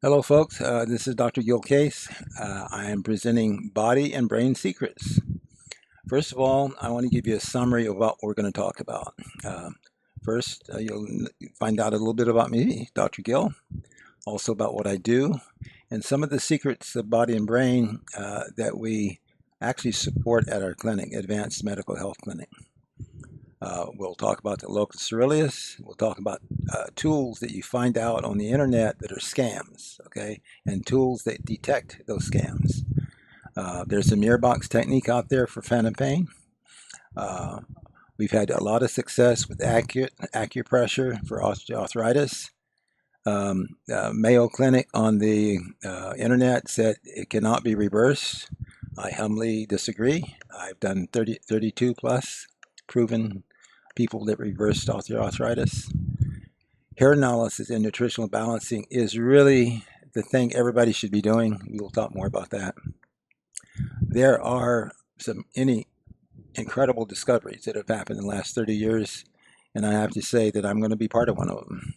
Hello, folks. This is Dr. Gil Case. I am presenting Body and Brain Secrets. First of all, I want to give you a summary of what we're going to talk about. First, you'll find out a little bit about me, Dr. Gil, also about what I do, and some of the secrets of body and brain that we actually support at our clinic, Advanced Medical Health Clinic. We'll talk about the locus coeruleus. We'll talk about tools that you find out on the internet that are scams, okay, and tools that detect those scams. There's a mirror box technique out there for phantom pain. We've had a lot of success with acupressure for osteoarthritis. Mayo Clinic on the internet said it cannot be reversed. I humbly disagree. I've done 32 plus proven people that reversed osteoarthritis. Hair analysis and nutritional balancing is really the thing everybody should be doing. We will talk more about that. There are some incredible discoveries that have happened in the last 30 years, and I have to say that I'm going to be part of one of them.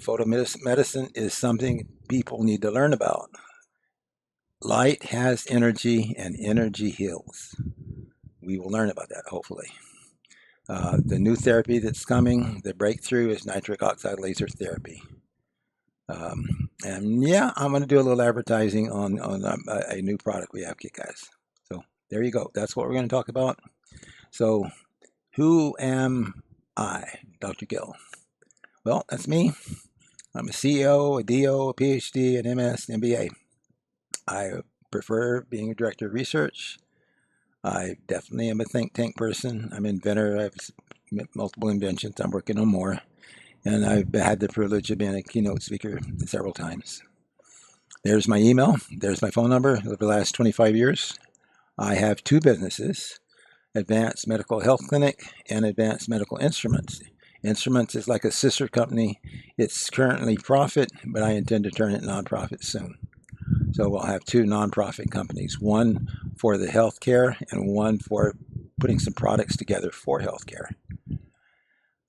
Photomedicine is something people need to learn about. Light has energy, and energy heals. We will learn about that, hopefully. The new therapy that's coming, the breakthrough, is nitric oxide laser therapy. And yeah, I'm going to do a little advertising on a new product we have, guys. So there you go. That's what we're going to talk about. So who am I, Dr. Gill? Well, that's me. I'm a CEO, a DO, a PhD, an MS, an MBA. I prefer being a director of research. I definitely am a think tank person. I'm an inventor. I have multiple inventions. I'm working on more. And I've had the privilege of being a keynote speaker several times. There's my email. There's my phone number. Over the last 25 years, I have two businesses, Advanced Medical Health Clinic and Advanced Medical Instruments. Instruments is like a sister company. It's currently profit, but I intend to turn it nonprofit soon. So we'll have two nonprofit companies, one for the healthcare and one for putting some products together for healthcare.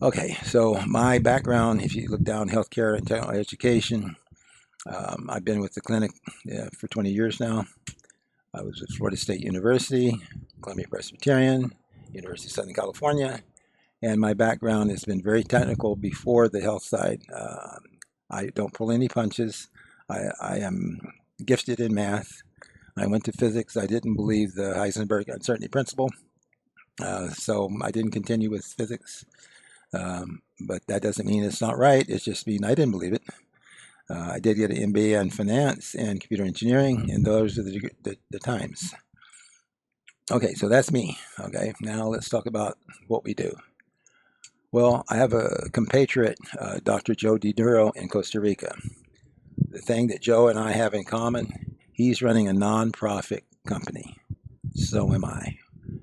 Okay, so my background, if you look down healthcare and technical education, I've been with the clinic for 20 years now. I was at Florida State University, Columbia Presbyterian, University of Southern California, and my background has been very technical before the health side. I don't pull any punches. I am gifted in math. I went to physics. I didn't believe the Heisenberg uncertainty principle, so I didn't continue with physics. But that doesn't mean it's not right. It's just mean I didn't believe it. I did get an MBA in finance and computer engineering, and those are the times. Okay, so that's me. Okay, now let's talk about what we do. Well, I have a compatriot, Dr. Joe DiDuro in Costa Rica. The thing that Joe and I have in common, he's running a nonprofit company. So am I.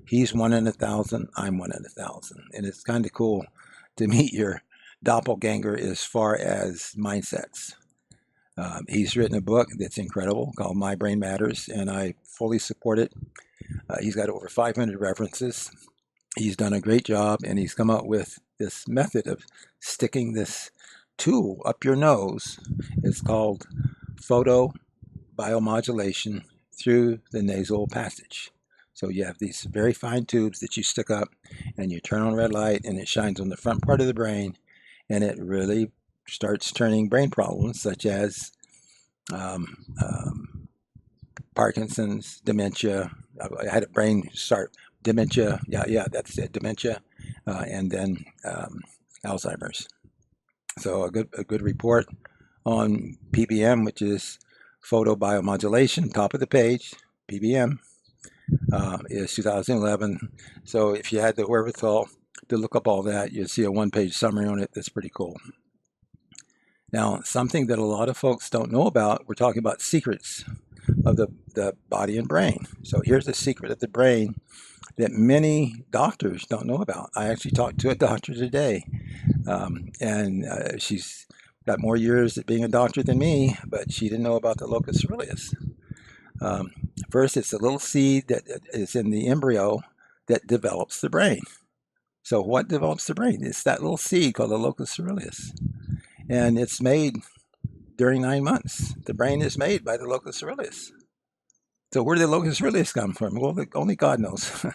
He's one in 1,000, I'm one in 1,000. And it's kind of cool to meet your doppelganger as far as mindsets. He's written a book that's incredible called My Brain Matters, and I fully support it. He's got over 500 references. He's done a great job, and he's come up with this method of sticking this tool up your nose. It's called photobiomodulation through the nasal passage. So you have these very fine tubes that you stick up, and you turn on red light, and it shines on the front part of the brain, and it really starts turning brain problems such as Parkinson's, dementia. I had a brain start dementia. Yeah, that's it, dementia, and then Alzheimer's. So a good report on PBM, which is photobiomodulation, top of the page. PBM is 2011. So if you had the wherewithal to look up all that, you'd see a one-page summary on it. That's pretty cool. Now, something that a lot of folks don't know about, we're talking about secrets of the body and brain. So here's the secret of the brain that many doctors don't know about. I actually talked to a doctor today, and she's got more years at being a doctor than me, but she didn't know about the locus coeruleus. First, it's a little seed that is in the embryo that develops the brain. So what develops the brain? It's that little seed called the locus coeruleus. And it's made during 9 months. The brain is made by the locus coeruleus. So where did the locus coeruleus come from? Well, only God knows.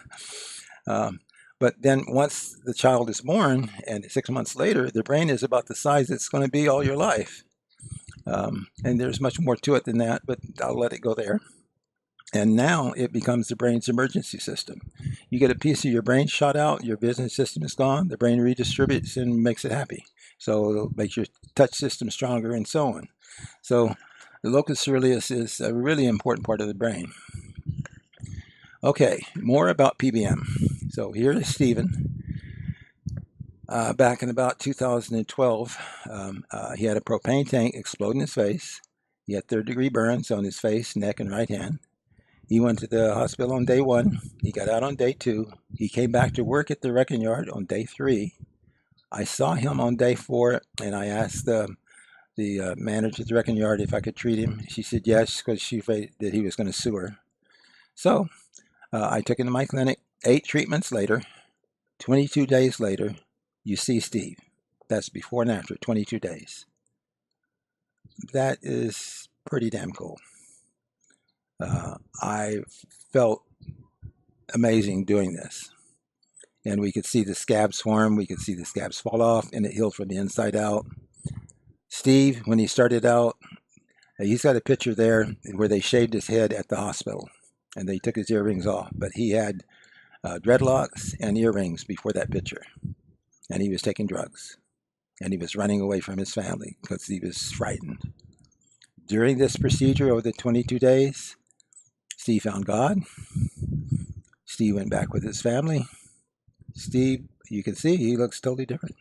But then once the child is born and 6 months later, the brain is about the size it's going to be all your life. And there's much more to it than that, but I'll let it go there. And now it becomes the brain's emergency system. You get a piece of your brain shot out, your business system is gone, the brain redistributes and makes it happy. So it'll make your touch system stronger and so on. So the locus coeruleus is a really important part of the brain. Okay, more about PBM. So here is Stephen. Back in about 2012, he had a propane tank explode in his face. He had third-degree burns on his face, neck, and right hand. He went to the hospital on day 1. He got out on day 2. He came back to work at the wrecking yard on day 3. I saw him on day 4, and I asked the manager at the wrecking yard if I could treat him. She said yes, because she afraid that he was going to sue her. So I took him to my clinic. 8 treatments later, 22 days later, you see Steve. That's before and after, 22 days. That is pretty damn cool. I felt amazing doing this. And we could see the scabs form, we could see the scabs fall off, and it healed from the inside out. Steve, when he started out, he's got a picture there where they shaved his head at the hospital, and they took his earrings off. But he had dreadlocks and earrings before that picture. And he was taking drugs. And he was running away from his family because he was frightened. During this procedure over the 22 days, Steve found God. Steve went back with his family. Steve, you can see he looks totally different.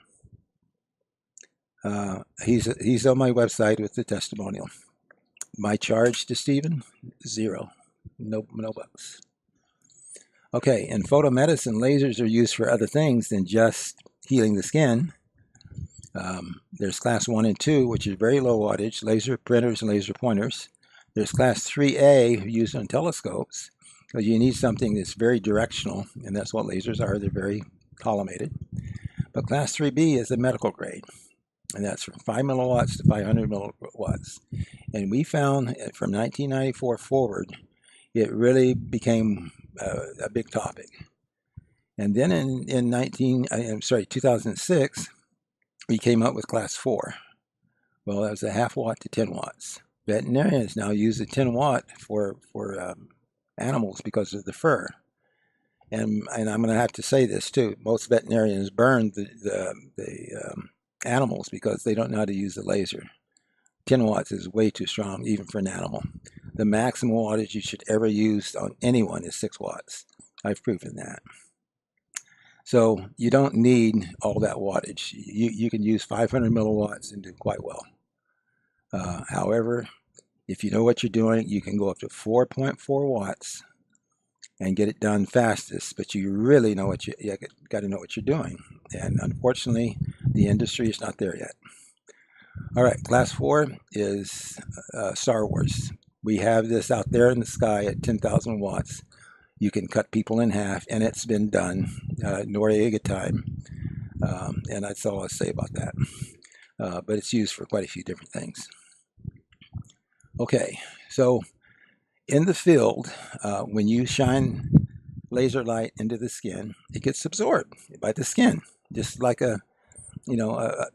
He's on my website with the testimonial. My charge to Stephen, 0. No bucks. Okay, in photomedicine, lasers are used for other things than just healing the skin. There's class 1 and 2, which is very low wattage, laser printers and laser pointers. There's class 3A used on telescopes, because you need something that's very directional, and that's what lasers are. They're very collimated. But class 3B is the medical grade, and that's from 5 milliwatts to 500 milliwatts. And we found from 1994 forward, it really became a big topic. And then in 2006, we came up with class 4. Well, that was a half watt to 10 watts. Veterinarians now use a 10 watt for animals because of the fur. And I'm going to have to say this too. Most veterinarians burn the animals because they don't know how to use the laser. 10 watts is way too strong, even for an animal. The maximum wattage you should ever use on anyone is 6 watts. I've proven that. So you don't need all that wattage. You can use 500 milliwatts and do quite well. However, if you know what you're doing, you can go up to 4.4 watts and get it done fastest, but you really know what you got to know what you're doing. And unfortunately, the industry is not there yet. All right, class 4 is Star Wars. We have this out there in the sky at 10,000 watts. You can cut people in half, and it's been done, Noriega time. And that's all I'll say about that. But it's used for quite a few different things. Okay, so in the field, when you shine laser light into the skin, it gets absorbed by the skin, just like a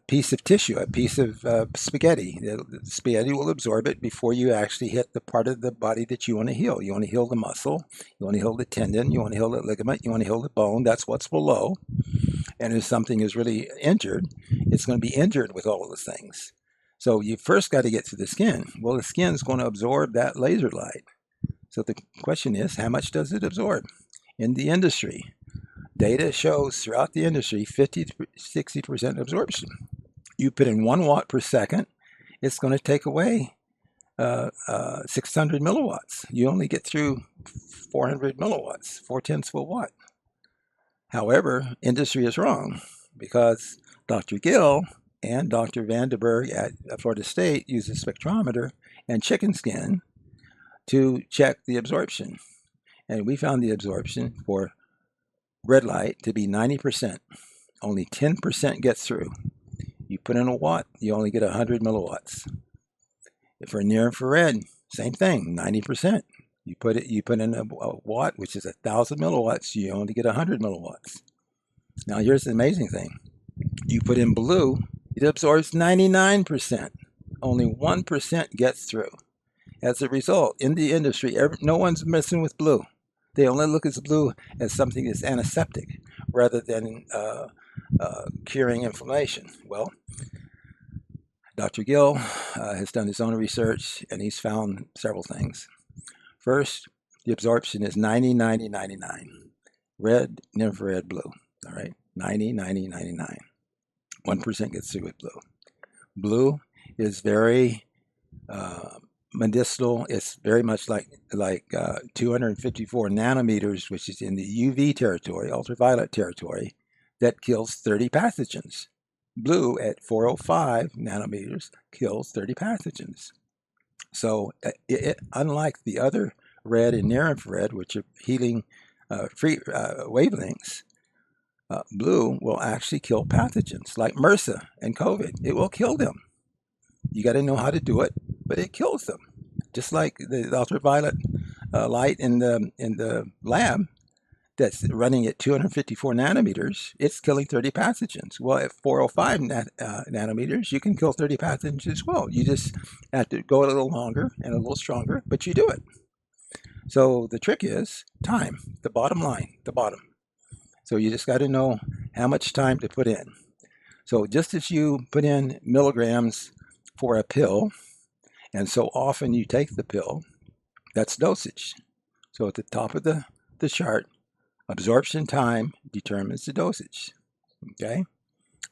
piece of tissue, a piece of spaghetti. The spaghetti will absorb it before you actually hit the part of the body that you want to heal. You want to heal the muscle, you want to heal the tendon, you want to heal the ligament, you want to heal the bone. That's what's below. And if something is really injured, it's going to be injured with all of those things. So you first got to get to the skin. Well, the skin's going to absorb that laser light. So the question is, how much does it absorb? In the industry, data shows throughout the industry 50 to 60% absorption. You put in 1 watt per second, it's going to take away 600 milliwatts. You only get through 400 milliwatts, 4/10 of a watt. However, industry is wrong because Dr. Gill and Dr. Vandenberg at Florida State use a spectrometer and chicken skin to check the absorption. And we found the absorption for red light to be 90%. Only 10% gets through. You put in a watt, you only get 100 milliwatts. For near infrared, same thing, 90%. You put in a watt, which is 1,000 milliwatts, you only get 100 milliwatts. Now here's the amazing thing. You put in blue, it absorbs 99%. Only 1% gets through. As a result, in the industry, no one's messing with blue. They only look at blue as something that's antiseptic rather than curing inflammation. Well, Dr. Gill has done his own research, and he's found several things. First, the absorption is 90, 90, 99. Red, infrared, blue. All right, 90, 90, 99. 1% gets through with blue. Blue is very medicinal. It's very much like 254 nanometers, which is in the UV territory, ultraviolet territory, that kills 30 pathogens. Blue at 405 nanometers kills 30 pathogens. So unlike the other red and near infrared, which are healing free wavelengths, blue will actually kill pathogens like MRSA and COVID. It will kill them. You got to know how to do it, but it kills them. Just like the ultraviolet light in the lab that's running at 254 nanometers, it's killing 30 pathogens. Well, at 405 nanometers, you can kill 30 pathogens as well. You just have to go a little longer and a little stronger, but you do it. So the trick is time, the bottom line, the bottom. So you just got to know how much time to put in. So just as you put in milligrams for a pill, and so often you take the pill, that's dosage. So at the top of the chart, absorption time determines the dosage. Okay?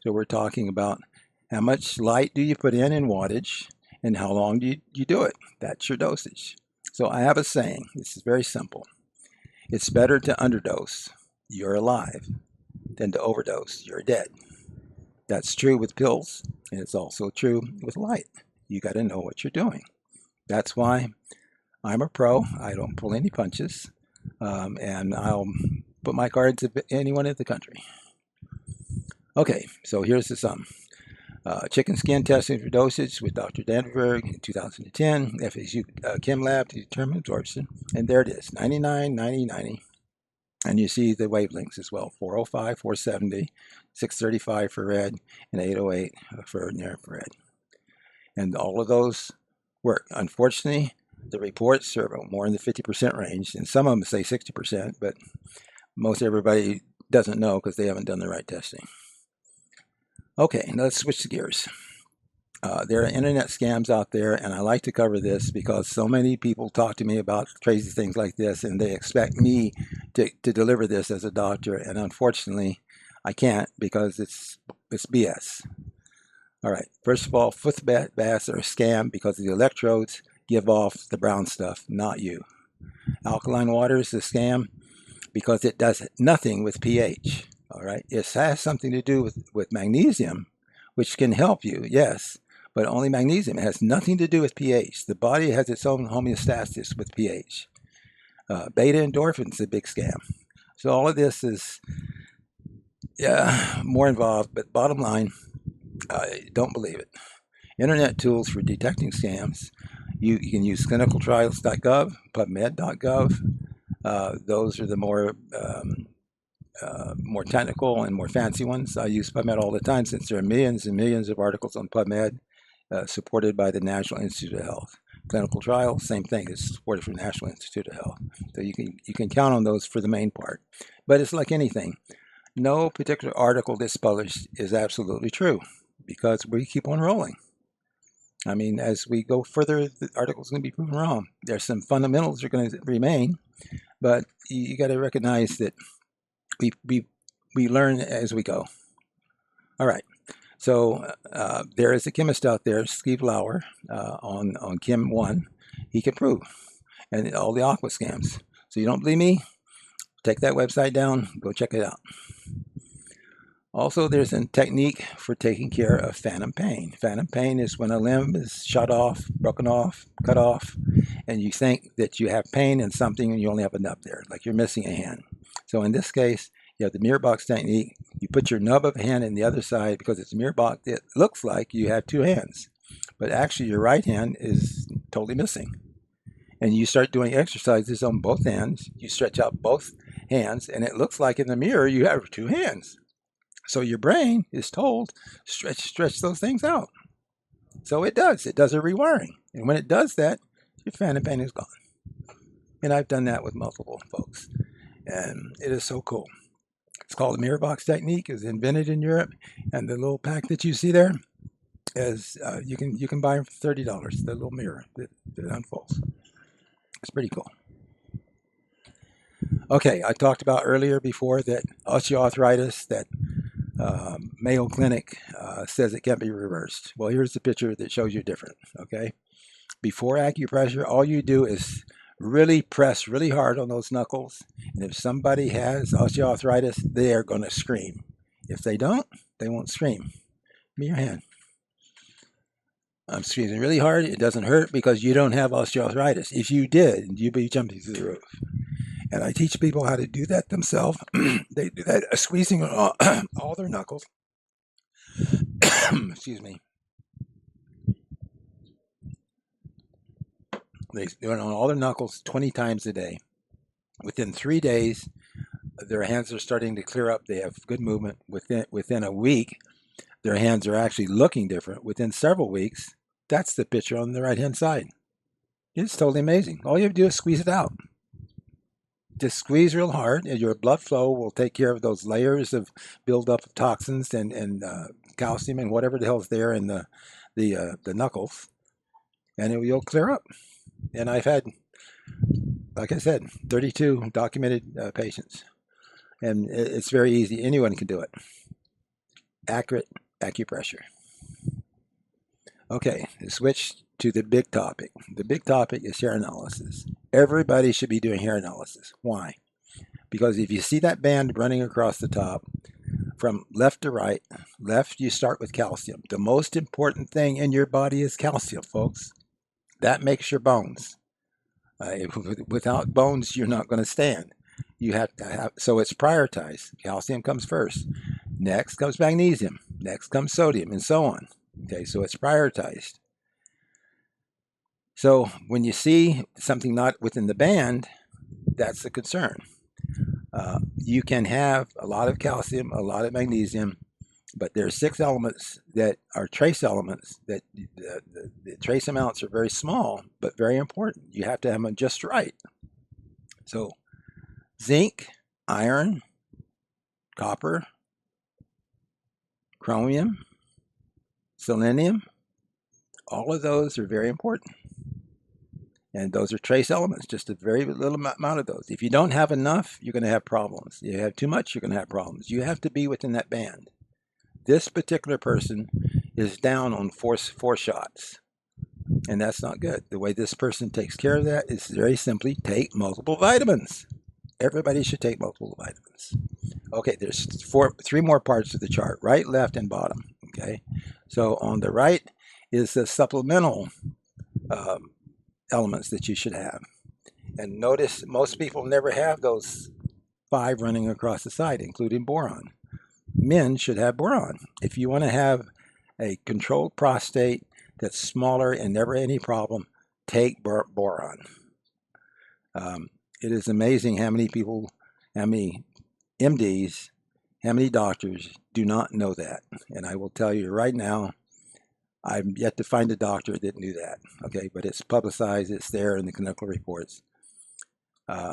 So we're talking about how much light do you put in wattage, and how long do you do it. That's your dosage. So I have a saying. This is very simple. It's better to underdose, you're alive, than to overdose, you're dead. That's true with pills, and it's also true with light. You got to know what you're doing. That's why I'm a pro. I don't pull any punches, and I'll put my cards at anyone in the country. Okay, so here's the sum. Chicken skin testing for dosage with Dr. Danberg in 2010, FSU Chem Lab to determine absorption. And there it is, 99, 90, 90. And you see the wavelengths as well, 405, 470, 635 for red, and 808 for near infrared. And all of those work. Unfortunately, the reports are more in the 50% range, and some of them say 60%, but most everybody doesn't know because they haven't done the right testing. Okay, now let's switch gears. There are internet scams out there, and I like to cover this because so many people talk to me about crazy things like this, and they expect me to deliver this as a doctor, and unfortunately, I can't because it's BS. All right, first of all, foot baths are a scam because the electrodes give off the brown stuff, not you. Alkaline water is a scam because it does nothing with pH. All right, it has something to do with magnesium, which can help you, yes, but only magnesium. It has nothing to do with pH. The body has its own homeostasis with pH. Beta endorphin is a big scam. So all of this is more involved, but bottom line, don't believe it. Internet tools for detecting scams. You can use clinicaltrials.gov, PubMed.gov. Those are the more technical and more fancy ones. I use PubMed all the time since there are millions and millions of articles on PubMed supported by the National Institute of Health. Clinical trials, same thing, is supported from the National Institute of Health. So you can count on those for the main part. But it's like anything. No particular article that's published is absolutely true because we keep on rolling. I mean, as we go further, the article's going to be proven wrong. There's some fundamentals that are going to remain, but you got to recognize that we learn as we go. All right. So there is a chemist out there, Steve Lauer, on Chem One. He can prove, and all the aqua scams. So you don't believe me? Take that website down. Go check it out. Also, there's a technique for taking care of phantom pain. Phantom pain is when a limb is shot off, broken off, cut off, and you think that you have pain in something and you only have a nub there, like you're missing a hand. So in this case, you have the mirror box technique. You put your nub of a hand in the other side because it's a mirror box. It looks like you have two hands, but actually your right hand is totally missing. And you start doing exercises on both hands, you stretch out both hands, and it looks like in the mirror you have two hands. So your brain is told, stretch those things out. So it does a rewiring. And when it does that, your phantom pain is gone. And I've done that with multiple folks. And it is so cool. It's called the mirror box technique. It was invented in Europe. And the little pack that you see there is you can buy them for $30, the little mirror that unfolds. It's pretty cool. Okay, I talked about earlier before that osteoarthritis, that Mayo Clinic says it can be reversed. Well, here's the picture that shows you different, okay? Before acupressure, all you do is really press really hard on those knuckles. And if somebody has osteoarthritis, they are going to scream. If they don't, they won't scream. Give me your hand. I'm squeezing really hard. It doesn't hurt because you don't have osteoarthritis. If you did, you'd be jumping through the roof. And I teach people how to do that themselves. They do that squeezing on all their knuckles. Excuse me. They do it on all their knuckles 20 times a day. Within 3 days, their hands are starting to clear up. They have good movement. Within a week, their hands are actually looking different. Within several weeks, that's the picture on the right-hand side. It's totally amazing. All you have to do is squeeze it out. Just squeeze real hard, and your blood flow will take care of those layers of buildup of toxins and calcium and whatever the hell's there in the knuckles, and you'll clear up. And I've had, like I said, 32 documented patients, and it's very easy. Anyone can do it. Accurate acupressure. Okay, switch to the big topic. The big topic is hair analysis. Everybody should be doing hair analysis. Why? Because if you see that band running across the top from left to right, left you start with calcium. The most important thing in your body is calcium, folks. That makes your bones. Without bones, you're not going to stand. You have to have, so it's prioritized. Calcium comes first. Next comes magnesium. Next comes sodium, and so on. Okay, so it's prioritized. So when you see something not within the band, that's the concern. You can have a lot of calcium, a lot of magnesium, but there are 6 elements that are trace elements that the trace amounts are very small, but very important. You have to have them just right. So zinc, iron, copper, chromium, selenium, all of those are very important. And those are trace elements, just a very little amount of those. If you don't have enough, you're going to have problems. You have too much, you're going to have problems. You have to be within that band. This particular person is down on four shots, and that's not good. The way this person takes care of that is very simply take multiple vitamins. Everybody should take multiple vitamins. Okay, there's 3 more parts of the chart, right, left, and bottom. Okay, so on the right is the supplemental elements that you should have. And notice most people never have those 5 running across the side, including boron. Men should have boron. If you want to have a controlled prostate that's smaller and never any problem, take boron. It is amazing how many people, how many MDs, how many doctors do not know that. And I will tell you right now, I've yet to find a doctor that knew that. Okay, but it's publicized, it's there in the clinical reports.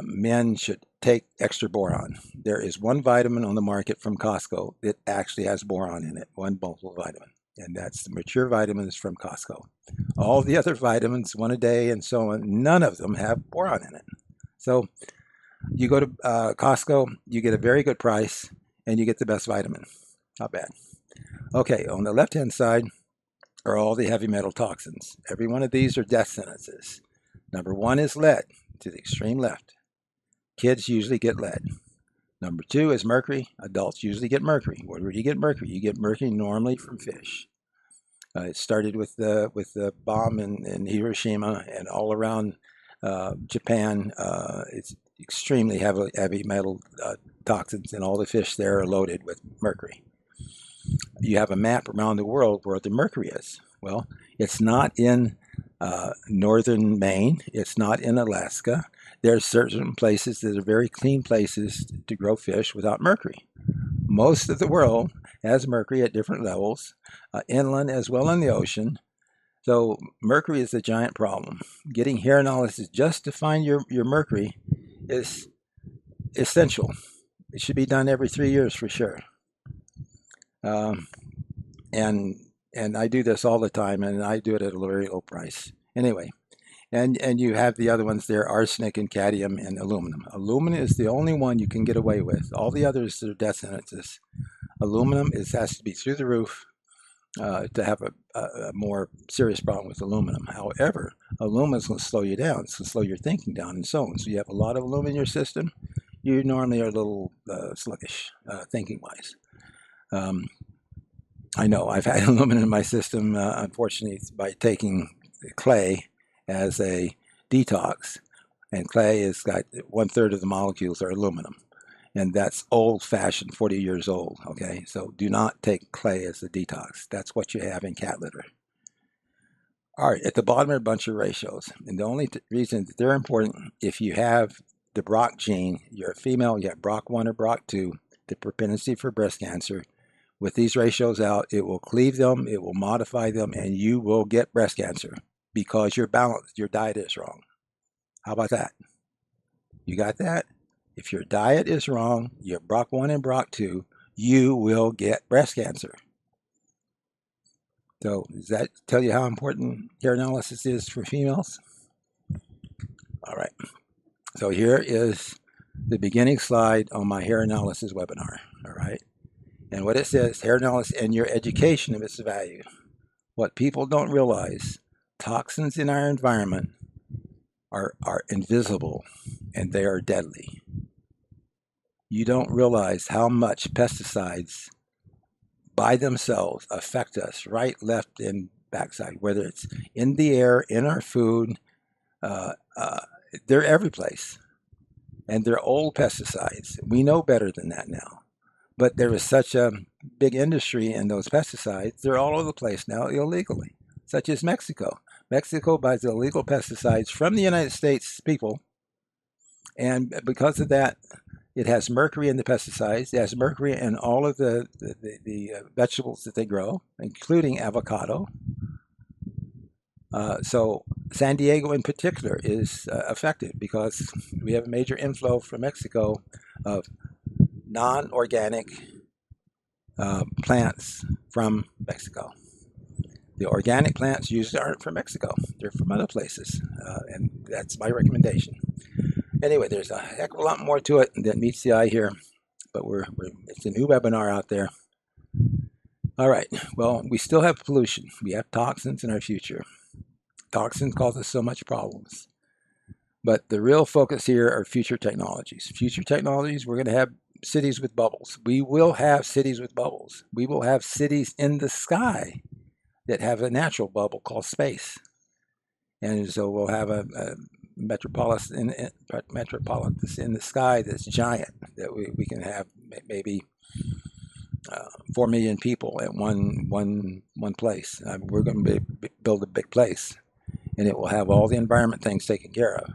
Men should take extra boron. There is one vitamin on the market from Costco that actually has boron in it, one multivitamin, and that's the mature vitamins from Costco. All the other vitamins, 1 a day and so on, none of them have boron in it. So you go to Costco, you get a very good price, and you get the best vitamin. Not bad. Okay, on the left-hand side are all the heavy metal toxins. Every one of these are death sentences. Number 1 is lead, to the extreme left. Kids usually get lead. Number 2 is mercury. Adults usually get mercury. Where do you get mercury? You get mercury normally from fish. It started with the bomb in Hiroshima and all around Japan. It's extremely heavy metal toxins, and all the fish there are loaded with mercury. You have a map around the world where the mercury is. Well, it's not in northern Maine. It's not in Alaska. There are certain places that are very clean places to grow fish without mercury. Most of the world has mercury at different levels, inland as well in the ocean. So mercury is a giant problem. Getting hair analysis just to find your mercury is essential. It should be done every 3 years for sure. Um, and and I do this all the time, and I do it at a very low price. Anyway, and you have the other ones there: arsenic and cadmium and aluminum. Aluminum is the only one you can get away with. All the others are death sentences. Aluminum has to be through the roof to have a more serious problem with aluminum. However, aluminum is going to slow you down. It's going to slow your thinking down and so on. So you have a lot of aluminum in your system, you normally are a little sluggish thinking-wise. I know I've had aluminum in my system, unfortunately, by taking clay as a detox. And clay has got 1/3 of the molecules are aluminum. And that's old-fashioned, 40 years old, okay? So do not take clay as a detox. That's what you have in cat litter. All right, at the bottom are a bunch of ratios. And the only reason that they're important, if you have the BRCA gene, you're a female, you have BRCA1 or BRCA2, the propensity for breast cancer. With these ratios out, it will cleave them, it will modify them, and you will get breast cancer because your diet is wrong. How about that? You got that? If your diet is wrong, your BRCA1 and BRCA2, you will get breast cancer. So does that tell you how important hair analysis is for females? All right. So here is the beginning slide on my hair analysis webinar. All right. And what it says, hair analysis and your education of its value. What people don't realize, toxins in our environment are invisible and they are deadly. You don't realize how much pesticides by themselves affect us, right, left, and backside, whether it's in the air, in our food, they're every place. And they're old pesticides. We know better than that now. But there is such a big industry in those pesticides, they're all over the place now illegally, such as Mexico. Mexico buys illegal pesticides from the United States people, and because of that, it has mercury in the pesticides. It has mercury in all of the vegetables that they grow, including avocado. So San Diego in particular is affected because we have a major inflow from Mexico of non-organic plants from Mexico. The organic plants usually aren't from Mexico. They're from other places, and that's my recommendation. Anyway, there's a heck of a lot more to it that meets the eye here, but it's a new webinar out there. All right, well, we still have pollution. We have toxins in our future. Toxins cause us so much problems. But the real focus here are future technologies. Future technologies, we're going to have cities with bubbles. We will have cities with bubbles. We will have cities in the sky that have a natural bubble called space. And so we'll have a metropolis in the sky that's giant, that we can have maybe 4 million people at one place. We're going to build a big place, and it will have all the environment things taken care of.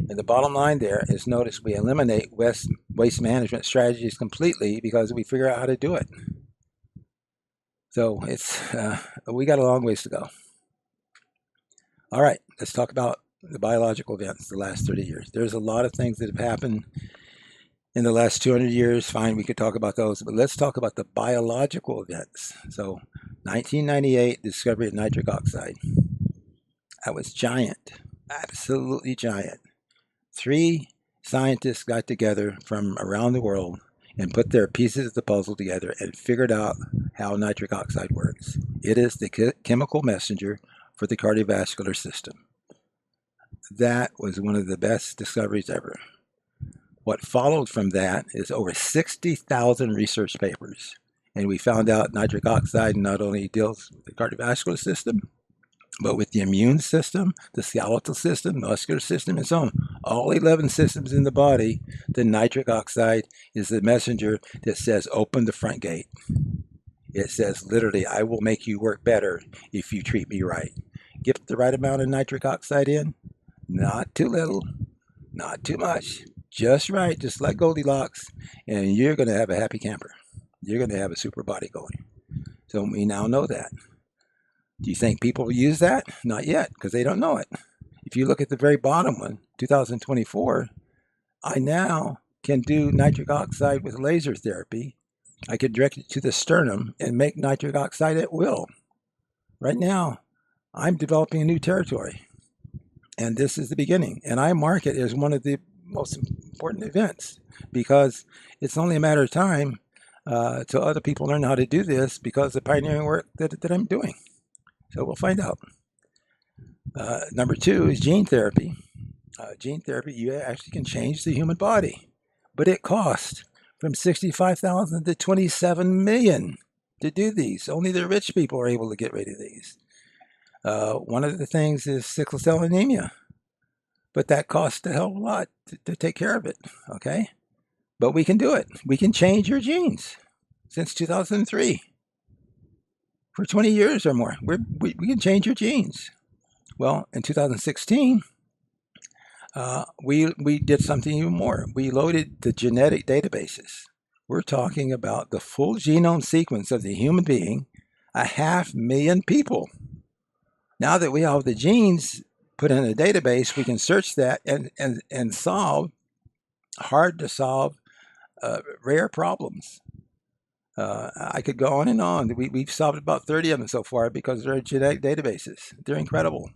And the bottom line there is, notice we eliminate waste management strategies completely because we figure out how to do it. So we got a long ways to go. All right, let's talk about the biological events the last 30 years. There's a lot of things that have happened in the last 200 years. Fine, we could talk about those, but let's talk about the biological events. So 1998, discovery of nitric oxide. That was giant, absolutely giant. 3 scientists got together from around the world and put their pieces of the puzzle together and figured out how nitric oxide works. It is the chemical messenger for the cardiovascular system. That was one of the best discoveries ever. What followed from that is over 60,000 research papers. And we found out nitric oxide not only deals with the cardiovascular system, but with the immune system, the skeletal system, muscular system, and so on. All 11 systems in the body, the nitric oxide is the messenger that says, open the front gate. It says literally, I will make you work better if you treat me right. Get the right amount of nitric oxide in, not too little, not too much, just right, just like Goldilocks, and you're going to have a happy camper. You're going to have a super body going. So we now know that. Do you think people will use that? Not yet, because they don't know it. If you look at the very bottom one, 2024, I now can do nitric oxide with laser therapy. I can direct it to the sternum and make nitric oxide at will. Right now, I'm developing a new territory, and this is the beginning. And I mark it as one of the most important events because it's only a matter of time till other people learn how to do this because of the pioneering work that I'm doing. So we'll find out. Number 2 is gene therapy. Gene therapy, you actually can change the human body, but it costs from $65,000 to $27 million to do these. Only the rich people are able to get rid of these. One of the things is sickle cell anemia, but that costs a hell of a lot to take care of it, okay? But we can do it. We can change your genes since 2003. For 20 years or more, we can change your genes. Well, in 2016, we did something even more. We loaded the genetic databases. We're talking about the full genome sequence of the human being, 500,000 people. Now that we have the genes put in a database, we can search that and solve hard to solve rare problems. I could go on and on. We've solved about 30 of them so far because they're genetic databases. They're incredible.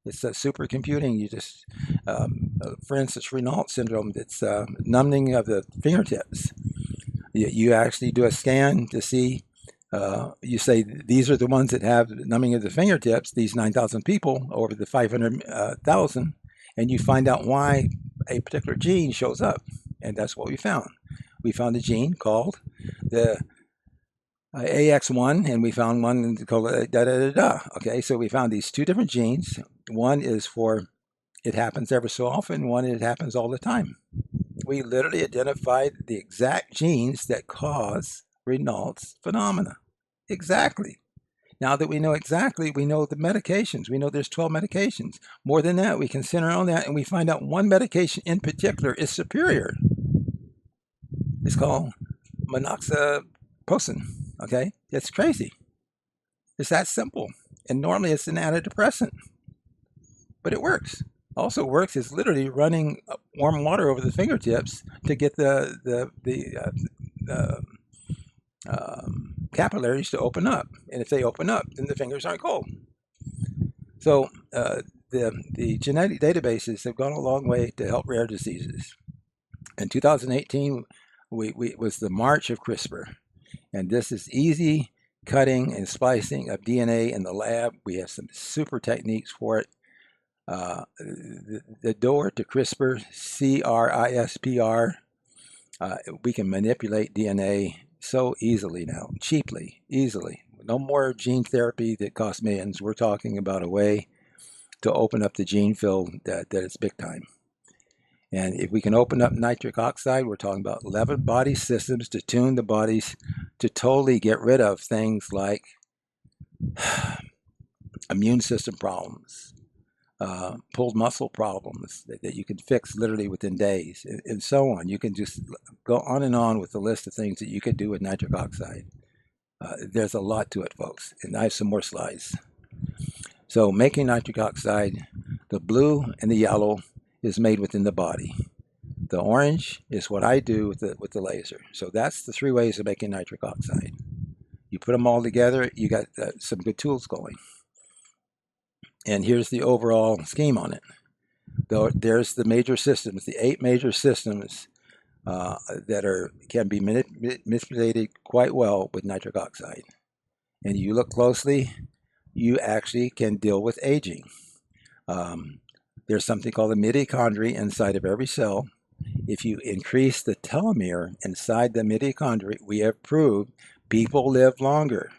It's supercomputing. You just, for instance, Raynaud syndrome, that's numbing of the fingertips. You actually do a scan to see, you say, these are the ones that have numbing of the fingertips, these 9,000 people over the 500,000, and you find out why a particular gene shows up. And that's what we found. We found a gene called the AX1, and we found one called Okay, so we found these 2 different genes. One is for it happens ever so often, one it happens all the time. We literally identified the exact genes that cause Raynaud's phenomena. Exactly. Now that we know exactly, we know the medications. We know there's 12 medications. More than that, we can center on that, and we find out one medication in particular is superior. It's called monoxaprosin. Okay, it's crazy. It's that simple. And normally it's an antidepressant, but it works. Also works is literally running warm water over the fingertips to get the capillaries to open up. And if they open up, then the fingers aren't cold. So the genetic databases have gone a long way to help rare diseases. In 2018, it was the march of CRISPR. And this is easy cutting and splicing of DNA in the lab. We have some super techniques for it. The door to CRISPR, CRISPR, we can manipulate DNA so easily now, cheaply, easily. No more gene therapy that costs millions. We're talking about a way to open up the gene field that is big time. And if we can open up nitric oxide, we're talking about 11 body systems to tune the bodies to totally get rid of things like immune system problems, pulled muscle problems that you can fix literally within days, and so on. You can just go on and on with the list of things that you could do with nitric oxide. There's a lot to it, folks, and I have some more slides. So making nitric oxide, the blue and the yellow is made within the body. The orange is what I do with the laser. So that's the 3 ways of making nitric oxide. You put them all together, you got some good tools going. And here's the overall scheme on it. There's the major systems, the 8 major systems that can be manipulated quite well with nitric oxide. And you look closely, you actually can deal with aging. There's something called the mitochondria inside of every cell. If you increase the telomere inside the mitochondria, we have proved people live longer.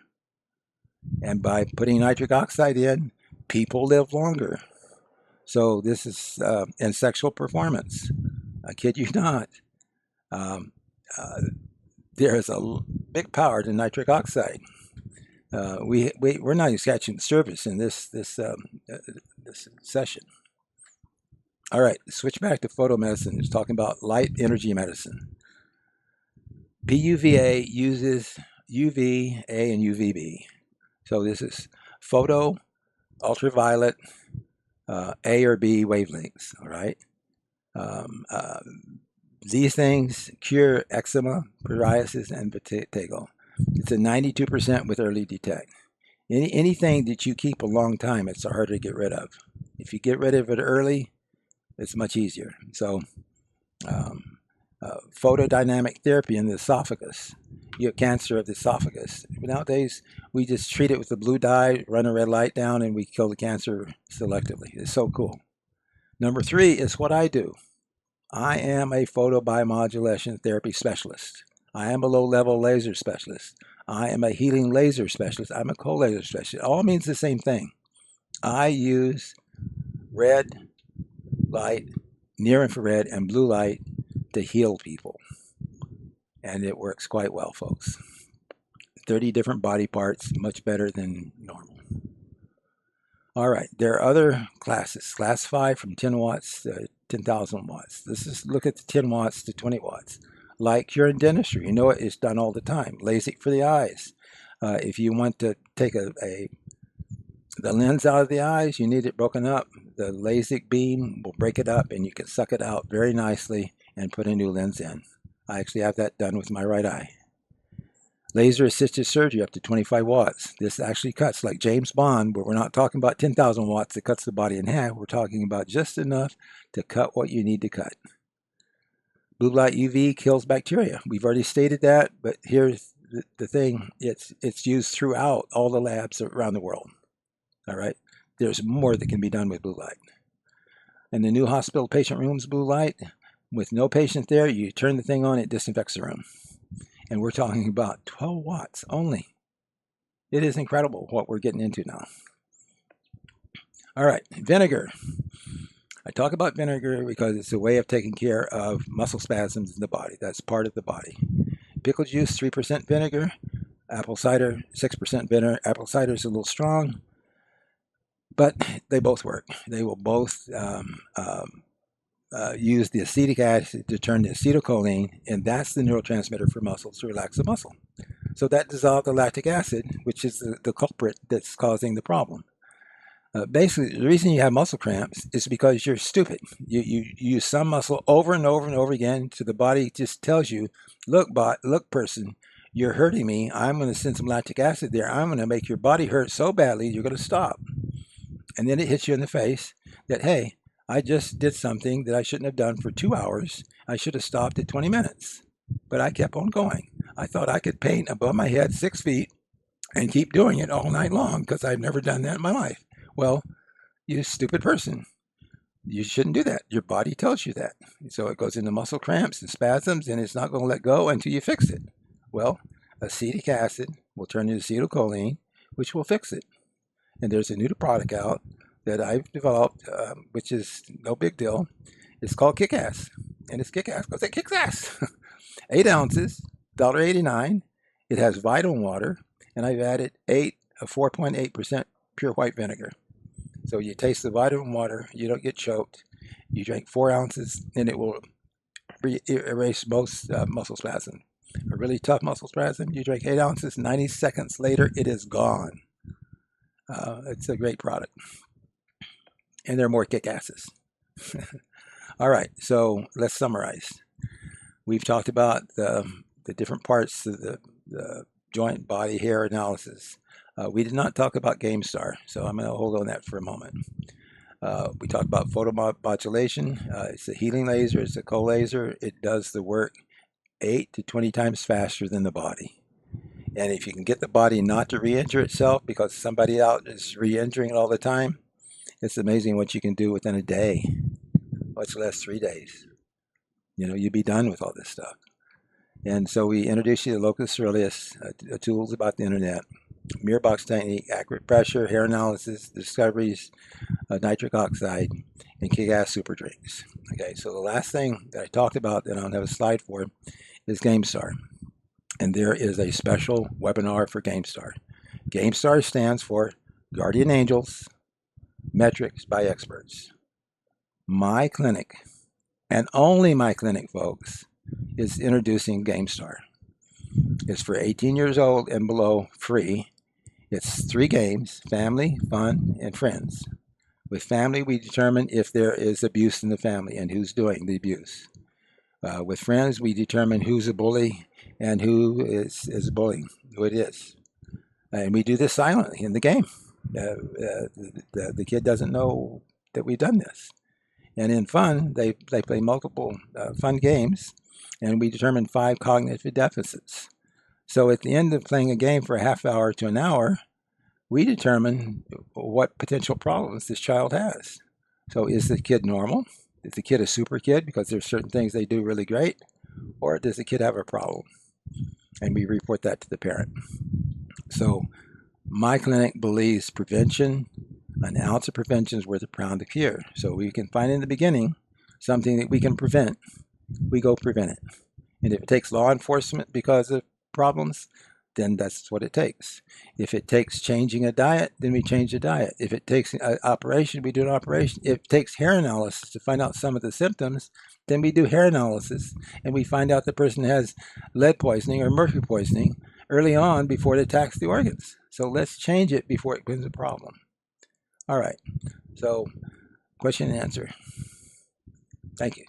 And by putting nitric oxide in, people live longer. So this is in sexual performance. I kid you not. There's big power to nitric oxide. We're not even scratching the surface in this session. All right, switch back to photomedicine. It's talking about light energy medicine. PUVA uses UVA and UVB. So this is photo, ultraviolet, A or B wavelengths. All right. These things cure eczema, psoriasis, and vitiligo. It's a 92% with early detect. Anything that you keep a long time, it's harder to get rid of. If you get rid of it early, it's much easier. So, photodynamic therapy in the esophagus. You have cancer of the esophagus. Nowadays, we just treat it with the blue dye, run a red light down, and we kill the cancer selectively. It's so cool. Number 3 is what I do. I am a photobiomodulation therapy specialist. I am a low-level laser specialist. I am a healing laser specialist. I'm a cold laser specialist. It all means the same thing. I use red light, near infrared, and blue light to heal people. And it works quite well, folks. 30 different body parts, much better than normal. All right, there are other classes. Class 5 from 10 watts to 10,000 watts. Let's just look at the 10 watts to 20 watts. Like you're in dentistry, you know it's done all the time. LASIK for the eyes. If you want to take the lens out of the eyes, you need it broken up. The LASIK beam will break it up and you can suck it out very nicely and put a new lens in. I actually have that done with my right eye. Laser assisted surgery up to 25 watts. This actually cuts like James Bond, but we're not talking about 10,000 watts that cuts the body in half. We're talking about just enough to cut what you need to cut. Blue light UV kills bacteria. We've already stated that, but here's the thing. It's used throughout all the labs around the world. All right. There's more that can be done with blue light. In the new hospital patient rooms, blue light, with no patient there, you turn the thing on, it disinfects the room. And we're talking about 12 watts only. It is incredible what we're getting into now. All right, vinegar. I talk about vinegar because it's a way of taking care of muscle spasms in the body. That's part of the body. Pickle juice, 3% vinegar. Apple cider, 6% vinegar. Apple cider is a little strong, but they both work. They will both use the acetic acid to turn to acetylcholine, and that's the neurotransmitter for muscles to relax the muscle. So that dissolves the lactic acid, which is the culprit that's causing the problem. Basically, the reason you have muscle cramps is because you're stupid. You use some muscle over and over and over again, so the body just tells you, look, person, you're hurting me. I'm going to send some lactic acid there. I'm going to make your body hurt so badly, you're going to stop. And then it hits you in the face that, hey, I just did something that I shouldn't have done for 2 hours. I should have stopped at 20 minutes. But I kept on going. I thought I could paint above my head 6 feet and keep doing it all night long because I've never done that in my life. Well, you stupid person. You shouldn't do that. Your body tells you that. So it goes into muscle cramps and spasms, and it's not going to let go until you fix it. Well, acetic acid will turn into acetylcholine, which will fix it. And there's a new product out that I've developed, which is no big deal. It's called Kick-Ass. And it's Kick-Ass because it kicks ass. 8 ounces, $1.89. It has Vital water, and I've added 4.8% pure white vinegar. So you taste the vitamin water, you don't get choked. You drink 4 ounces, and it will erase most muscle spasm. A really tough muscle spasm, you drink 8 ounces, 90 seconds later, it is gone. It's a great product. And there are more kick-asses. All right, so let's summarize. We've talked about the different parts of the joint body hair analysis. We did not talk about GameStar, so I'm going to hold on that for a moment. We talked about photomodulation. It's a healing laser. It's a cold laser. It does the work 8 to 20 times faster than the body. And if you can get the body not to re-injure itself because somebody out is re-injuring it all the time, it's amazing what you can do within a day, much less 3 days. You know, you'd be done with all this stuff. And so we introduced you to Locus Ceruleus, tools about the internet, mirror box technique, accurate pressure, hair analysis, discoveries, nitric oxide, and kick-ass super drinks. Okay, so the last thing that I talked about that I don't have a slide for is GameStar. and there is a special webinar for GameStar. GameStar stands for Guardian Angels, Metrics by Experts. My clinic, and only my clinic, folks, is introducing GameStar. It's for 18 years old and below, free. It's 3 games: family, fun, and friends. With family, we determine if there is abuse in the family and who's doing the abuse. With friends, we determine who's a bully and who is bullying, who it is. And we do this silently in the game. The kid doesn't know that we've done this. And in fun, they play multiple fun games, and we determine 5 cognitive deficits. So at the end of playing a game for a half hour to an hour, we determine what potential problems this child has. So is the kid normal? Is the kid a super kid because there's certain things they do really great? Or does the kid have a problem? And we report that to the parent. So my clinic believes prevention, an ounce of prevention is worth a pound of cure. So we can find in the beginning something that we can prevent, we go prevent it. And if it takes law enforcement because of problems, then that's what it takes. If it takes changing a diet, then we change the diet. If it takes an operation, we do an operation. If it takes hair analysis to find out some of the symptoms, then we do hair analysis and we find out the person has lead poisoning or mercury poisoning early on before it attacks the organs. So let's change it before it becomes a problem. All right. So question and answer. Thank you.